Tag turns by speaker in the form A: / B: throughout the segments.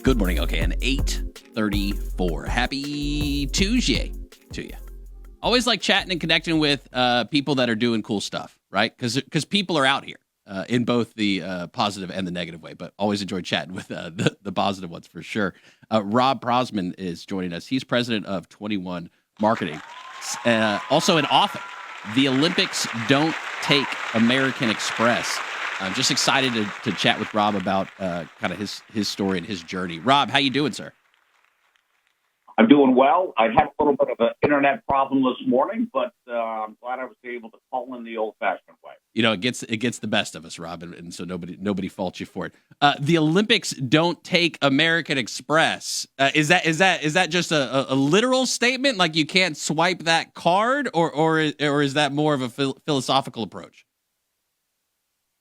A: Good morning, okay, and 8:34. Happy Tuesday to you. Always like chatting and connecting with people that are doing cool stuff, right? Because people are out here in both the positive and the negative way, but always enjoy chatting with the positive ones for sure. Rob Prazmark is joining us. He's president of 21 Marketing. Also an author. The Olympics Don't Take American Express. I'm just excited to chat with Rob about kind of his story and his journey. Rob, how you doing, sir?
B: I'm doing well. I had a little bit of an internet problem this morning, but I'm glad I was able to call in the old-fashioned way.
A: You know, it gets the best of us, Rob, and so nobody faults you for it. The Olympics Don't Take American Express. Is that just a literal statement, like you can't swipe that card, or is that more of a philosophical approach?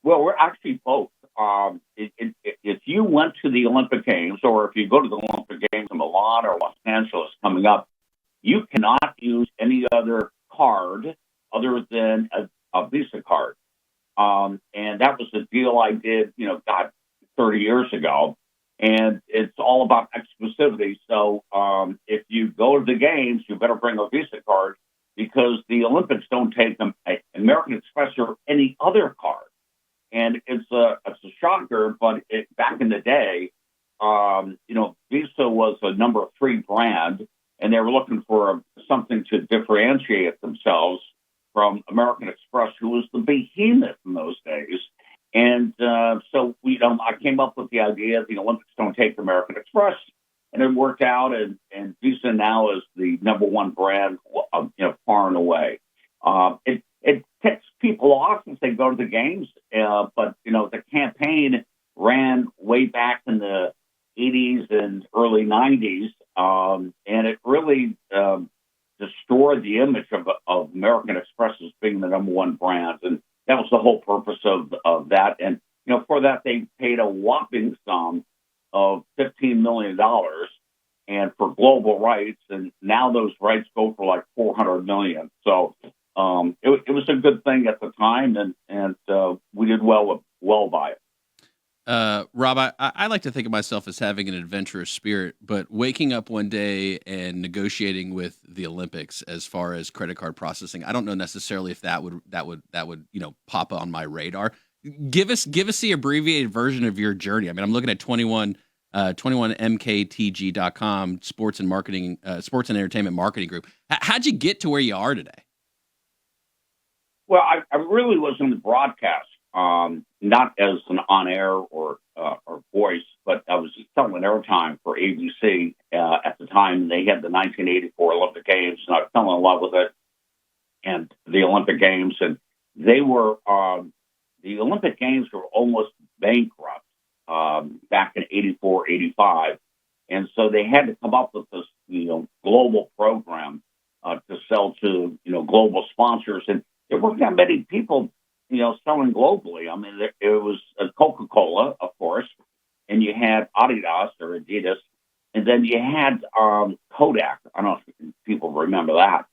B: Well, we're actually both. If you went to the Olympic Games, or if you go to the Olympic Games in Milan or Los Angeles coming up, you cannot use any other card other than a Visa card. And that was the deal I did, 30 years ago. And it's all about exclusivity. So if you go to the games, you better bring a Visa card, because the Olympics don't take an American Express or any other card. And it's a shocker, but back in the day, Visa was a number 3 brand, and they were looking for something to differentiate themselves from American Express, who was the behemoth in those days. And so I came up with the idea the Olympics don't take American Express, and it worked out. And Visa now is the number 1 brand, far and away. It ticks people off if they go to the games, but the campaign ran way back in the 80s and early 90s, and it really destroyed the image of American Express as being the number 1 brand, and that was the whole purpose of that. And for that they paid a whopping sum of $15 million, and for global rights, and now those rights go for like $400 million. So. It was a good thing at the time, and we did well by it.
A: Rob, I like to think of myself as having an adventurous spirit, but waking up one day and negotiating with the Olympics as far as credit card processing, I don't know necessarily if that would pop on my radar. Give us the abbreviated version of your journey. I mean, I'm looking at 21mktg.com, sports and entertainment marketing group. How'd you get to where you are today?
B: Well, I really was in the broadcast, not as an on-air or voice, but I was selling airtime for ABC at the time. They had the 1984 Olympic Games, and I fell in love with it, and the Olympic Games. And they were the Olympic Games were almost bankrupt back in 84, 85, and so they had to come up with this global program to sell to global sponsors. And there weren't that many people, selling globally. I mean, it was Coca-Cola, of course, and you had Adidas or Adidas, and then you had Kodak. I don't know if people remember that.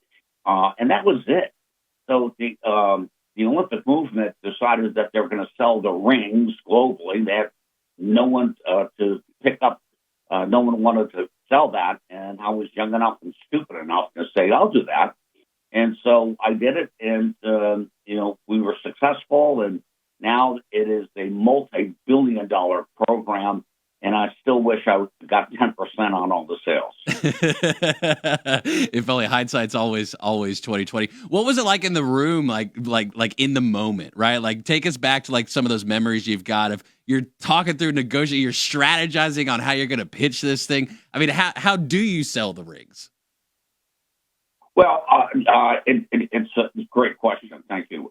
B: And that was it. So the Olympic movement decided that they were going to sell the rings globally. They had no one to pick up. No one wanted to sell that, and I was young enough and stupid enough to say, I'll do that. And so I did it, and, we were successful, and now it is a multi-billion-dollar program, and I still wish I got 10% on all the sales.
A: If only hindsight's always 2020. What was it like in the room, like in the moment, right? Like, take us back to like some of those memories you've got of you're talking through negotiating, you're strategizing on how you're going to pitch this thing. I mean, how do you sell the rings?
B: Well, it's a great question. Thank you.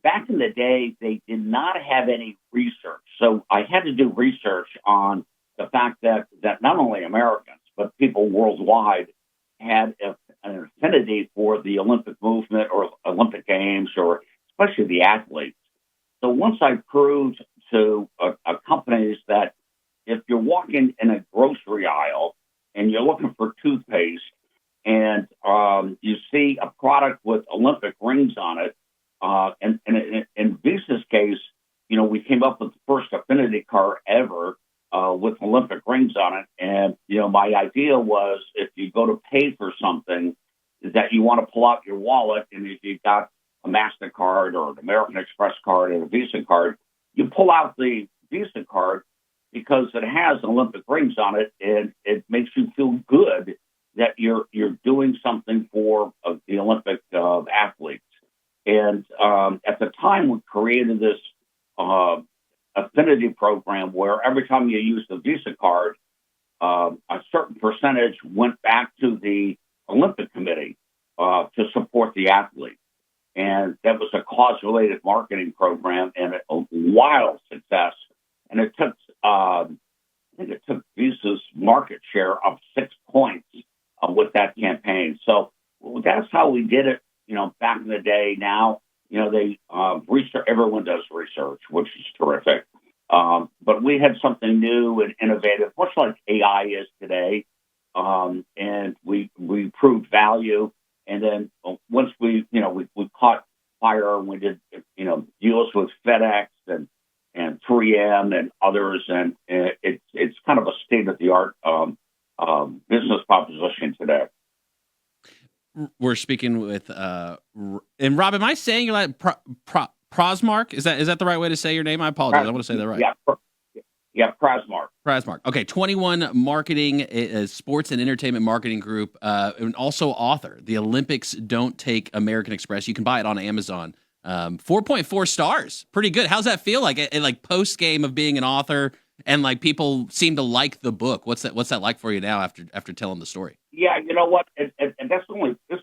B: Back in the day, they did not have any research. So I had to do research on the fact that not only Americans, but people worldwide had an affinity for the Olympic movement or Olympic Games, or especially the athletes. So once I proved to companies that if you're walking in a grocery aisle and you're looking for toothpaste, and you see a product with Olympic rings on it, and in Visa's case, we came up with the first affinity card ever with Olympic rings on it. And, my idea was if you go to pay for something that you want to pull out your wallet, and if you've got a MasterCard or an American Express card and a Visa card, you pull out the Visa card because it has Olympic rings on it, and it makes you feel good that you're doing something for the Olympic athletes. And at the time, we created this affinity program where every time you use the Visa card, a certain percentage went back to the Olympic Committee to support the athlete. And that was a cause-related marketing program and a wild success. And it took, I think it took Visa's market share up 6 points with that campaign. So that's how we did it, back in the day. Now, they research, everyone does research, which is terrific. But we had something new and innovative, much like AI is today. And we proved value. And then once we caught fire and we did, deals with FedEx and 3M and others. And it's kind of a state-of-the-art business proposition today.
A: We're speaking with, and Rob, am I saying you're like Prazmark? Is that the right way to say your name? I apologize. I want to say that right.
B: Yeah, Prazmark.
A: Prazmark. Okay, 21 Marketing, Sports and Entertainment Marketing Group, and also author. The Olympics Don't Take American Express. You can buy it on Amazon. 4.4 stars. Pretty good. How's that feel like? Like post game of being an author, and like people seem to like the book. What's that like for you now after telling the story?
B: Yeah, you know what? And this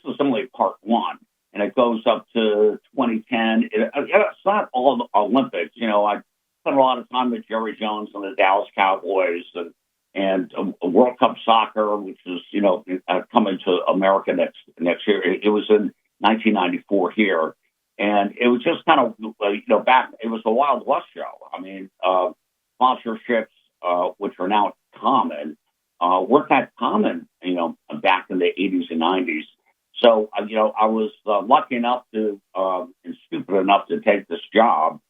B: is only part one, and it goes up to 2010. It's not all the Olympics. I spent a lot of time with Jerry Jones and the Dallas Cowboys and World Cup soccer, which is coming to America next year. It was in 1994 here, and it was just kind of back. It was the Wild West show. I mean, sponsorships, which are now common, weren't that common, back in the 80s and 90s. So, I was lucky enough to and stupid enough to take this job,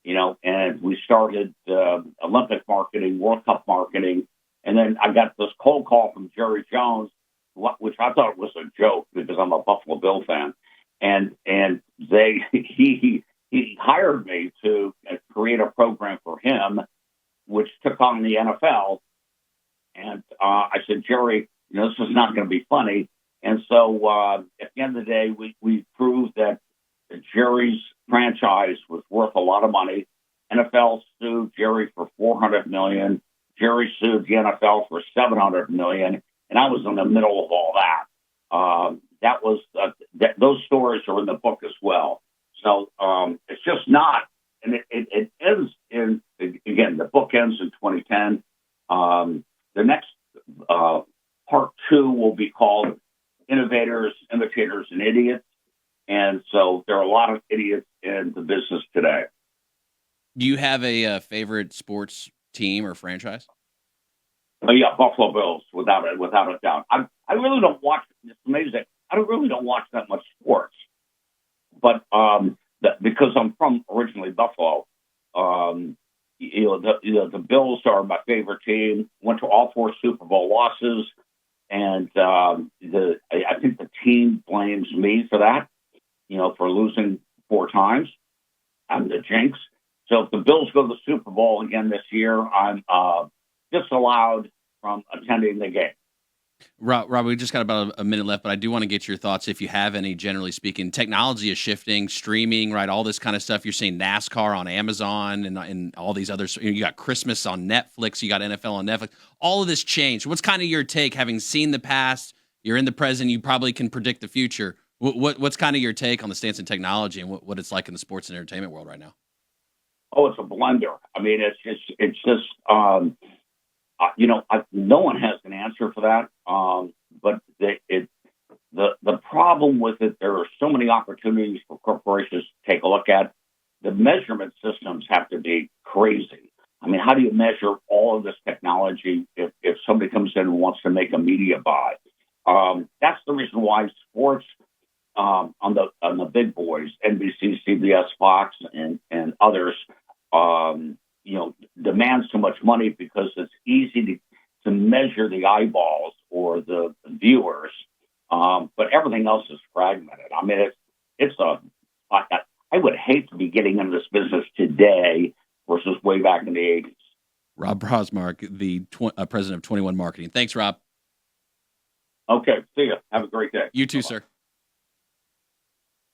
B: and we started Olympic marketing, World Cup marketing, and then I got this cold call from Jerry Jones, which I thought was a joke because I'm a Buffalo Bill fan, and he hired me to create a program for him, which took on the NFL. And I said, Jerry, this is not going to be funny. And so at the end of the day, we proved that Jerry's franchise was worth a lot of money. NFL sued Jerry for $400 million. Jerry sued the NFL for $700 million. And I was in the middle of all that. Those stories are in the book as well. So it's just not, and it ends in, again, the book ends in 2010. The next part two will be called Innovators, Imitators, and Idiots. And so there are a lot of idiots in the business today.
A: Do you have a favorite sports team or franchise?
B: Yeah, Buffalo Bills, without a doubt. I really don't watch. It's amazing. I really don't watch that much sports, but because I'm from originally Buffalo, the Bills are my favorite team. Went to all 4 Super Bowl losses, and I think the team blames me for that. For losing 4 times. I'm the jinx. So if the Bills go to the Super Bowl again this year, I'm disallowed from attending the game.
A: Rob, we just got about a minute left, but I do want to get your thoughts, if you have any, generally speaking. Technology is shifting, streaming, right? All this kind of stuff. You're seeing NASCAR on Amazon and all these others. You got Christmas on Netflix. You got NFL on Netflix. All of this changed. What's kind of your take, having seen the past? You're in the present. You probably can predict the future. What's kind of your take on the stance in technology and what it's like in the sports and entertainment world right now?
B: Oh, it's a blender. I mean, it's just no one has an answer for that. But the problem with it, there are so many opportunities for corporations to take a look at. The measurement systems have to be crazy. I mean, how do you measure all of this technology if somebody comes in and wants to make a media buy? That's the reason why sports on the big boys, NBC, CBS, Fox, and others, demands too much money because it's easy to measure the eyeballs or the viewers, but everything else is fragmented. I mean, I would hate to be getting into this business today versus way back in the 80s.
A: Rob Prazmark, the president of 21 Marketing. Thanks, Rob.
B: Okay, see ya. Have a great day.
A: You too,
B: Bye-bye.
A: sir.